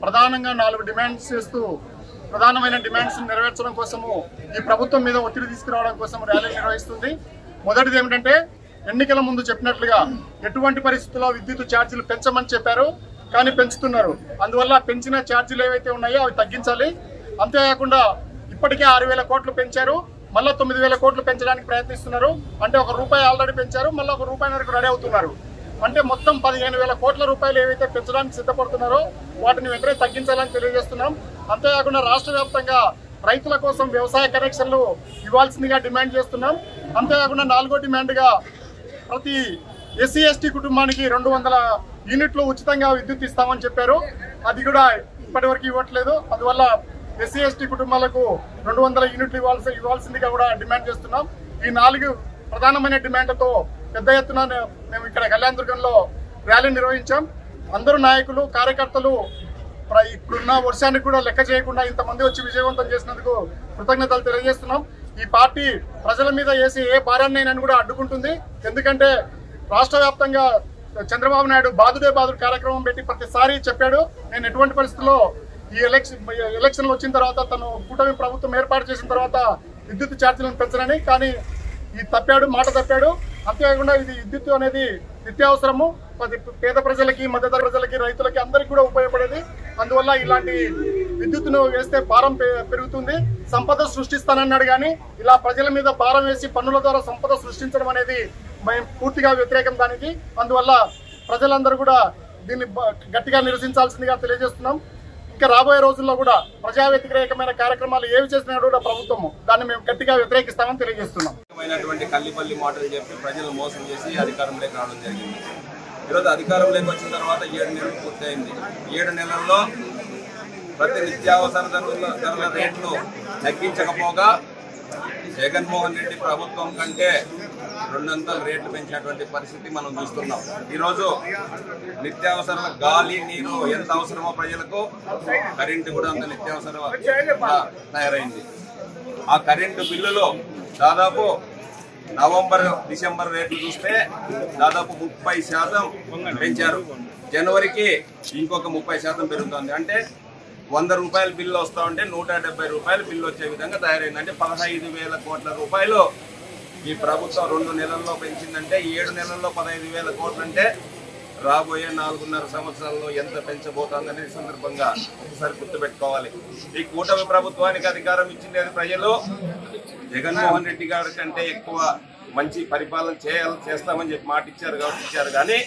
ప్రధానంగా 4 డిమాండ్స్ చేస్తూ ప్రధానమైన డిమాండ్స్ నెరవేర్చడం కోసము ఈ ప్రభుత్వం మీద ఒత్తిడి తీసుకురావడం కోసం ర్యాలీ నిర్వహిస్తుంది. మొదటిది ఏమిటంటే ఎన్నికల ముందు చెప్పినట్లుగా ఎటువంటి పరిస్థితుల్లో విద్యుత్ ఛార్జీలు పెంచమని చెప్పారు, కానీ పెంచుతున్నారు. అందువల్ల పెంచిన ఛార్జీలు ఏవైతే ఉన్నాయో అవి తగ్గించాలి. అంతేకాకుండా ఇప్పటికే 6,000 కోట్లు పెంచారు, మళ్ళీ 9,000 కోట్లు పెంచడానికి ప్రయత్నిస్తున్నారు. అంటే ₹1 ఆల్రెడీ పెంచారు, మళ్ళీ ₹1 రెడీ అవుతున్నారు. అంటే మొత్తం 15,000 కోట్ల రూపాయలు ఏవైతే పెంచడానికి సిద్ధపడుతున్నారో వాటిని వెంటనే తగ్గించాలని తెలియజేస్తున్నాం. అంతేకాకుండా రాష్ట్ర వ్యాప్తంగా రైతుల కోసం వ్యవసాయ కనెక్షన్లు ఇవ్వాల్సిందిగా డిమాండ్ చేస్తున్నాం. అంతేకాకుండా 4వ డిమాండ్గా ప్రతి ఎస్సీ ఎస్టీ కుటుంబానికి 200 యూనిట్లు ఉచితంగా విద్యుత్ ఇస్తామని చెప్పారు. అది కూడా ఇప్పటివరకు ఇవ్వట్లేదు. అందువల్ల ఎస్సీ ఎస్టీ కుటుంబాలకు 200 యూనిట్లు ఇవ్వాల్సిందిగా కూడా డిమాండ్ చేస్తున్నాం. ఈ 4 ప్రధానమైన డిమాండ్లతో పెద్ద ఎత్తున మేము ఇక్కడ కళ్యాణదుర్గంలో ర్యాలీ నిర్వహించాం. అందరూ నాయకులు కార్యకర్తలు ఇప్పుడున్న వర్షానికి కూడా లెక్క చేయకుండా ఇంతమంది వచ్చి విజయవంతం చేసినందుకు కృతజ్ఞతలు తెలియజేస్తున్నాం. ఈ పార్టీ ప్రజల మీద వేసి ఏ భారాన్నైనా కూడా అడ్డుకుంటుంది. ఎందుకంటే రాష్ట్ర వ్యాప్తంగా చంద్రబాబు నాయుడు బాదుడే బాదుడు కార్యక్రమం పెట్టి ప్రతిసారి చెప్పాడు, నేను ఎటువంటి పరిస్థితుల్లో ఈ ఎలక్షన్లు వచ్చిన తర్వాత తను కూటమి ప్రభుత్వం ఏర్పాటు చేసిన తర్వాత విద్యుత్ ఛార్జీలను పెంచనని. కానీ ఈ మాట తప్పాడు. అంతేకాకుండా ఇది విద్యుత్ అనేది నిత్యావసరము, పేద ప్రజలకి మధ్యతరగతి ప్రజలకి రైతులకి అందరికీ కూడా ఉపయోగపడేది. అందువల్ల ఇలాంటి విద్యుత్తును వేస్తే భారం పెరుగుతుంది. సంపద సృష్టిస్తానన్నాడు కానీ ఇలా ప్రజల మీద భారం వేసి పన్నుల ద్వారా సంపద సృష్టించడం అనేది మేము పూర్తిగా వ్యతిరేకం దానికి. అందువల్ల ప్రజలందరూ కూడా దీన్ని గట్టిగా నిరసించాల్సిందిగా తెలియజేస్తున్నాం. ఇంకా రాబోయే రోజుల్లో కూడా ప్రజా వ్యతిరేకమైన కార్యక్రమాలు ఏవి చేసినా కూడా ప్రభుత్వము దాన్ని మేము గట్టిగా వ్యతిరేకిస్తామని తెలియజేస్తున్నాం. కల్లిపల్లి మాటలు చెప్పి ప్రజలు మోసం చేసి అధికారంలోకి రావడం జరిగింది. ఈరోజు అధికారంలోకి వచ్చిన తర్వాత 7 నెలలు పూర్తయింది. 7 నెలల్లో ప్రతి నిత్యావసర ధరల రేట్లు తగ్గించకపోగా జగన్మోహన్ రెడ్డి ప్రభుత్వం కంటే 200 రేట్లు పెంచినటువంటి పరిస్థితి మనం చూస్తున్నాం. ఈరోజు నిత్యావసర గాలి నీరు ఎంత అవసరమో ప్రజలకు కరెంటు కూడా అంత నిత్యావసర తయారైంది. ఆ కరెంటు బిల్లులో దాదాపు నవంబర్ డిసెంబర్ రేట్లు చూస్తే దాదాపు 30% పెంచారు. జనవరికి ఇంకొక 30% పెరుగుతుంది. అంటే ₹100 బిల్లు వస్తూ ఉంటే ₹170 బిల్లు వచ్చే విధంగా తయారైంది. అంటే 15,000 కోట్ల రూపాయలు ఈ ప్రభుత్వం 2 నెలల్లో పెంచిందంటే 7 నెలల్లో 15,000 కోట్లు అంటే రాబోయే 4.5 సంవత్సరాల్లో ఎంత పెంచబోతుందనే సందర్భంగా ఒకసారి గుర్తుపెట్టుకోవాలి. ఈ కూటమి ప్రభుత్వానికి అధికారం ఇచ్చింది ప్రజలు. జగన్మోహన్ రెడ్డి గారి కంటే ఎక్కువ మంచి పరిపాలన చేస్తామని చెప్పి మాట ఇచ్చారు కాబట్టి కానీ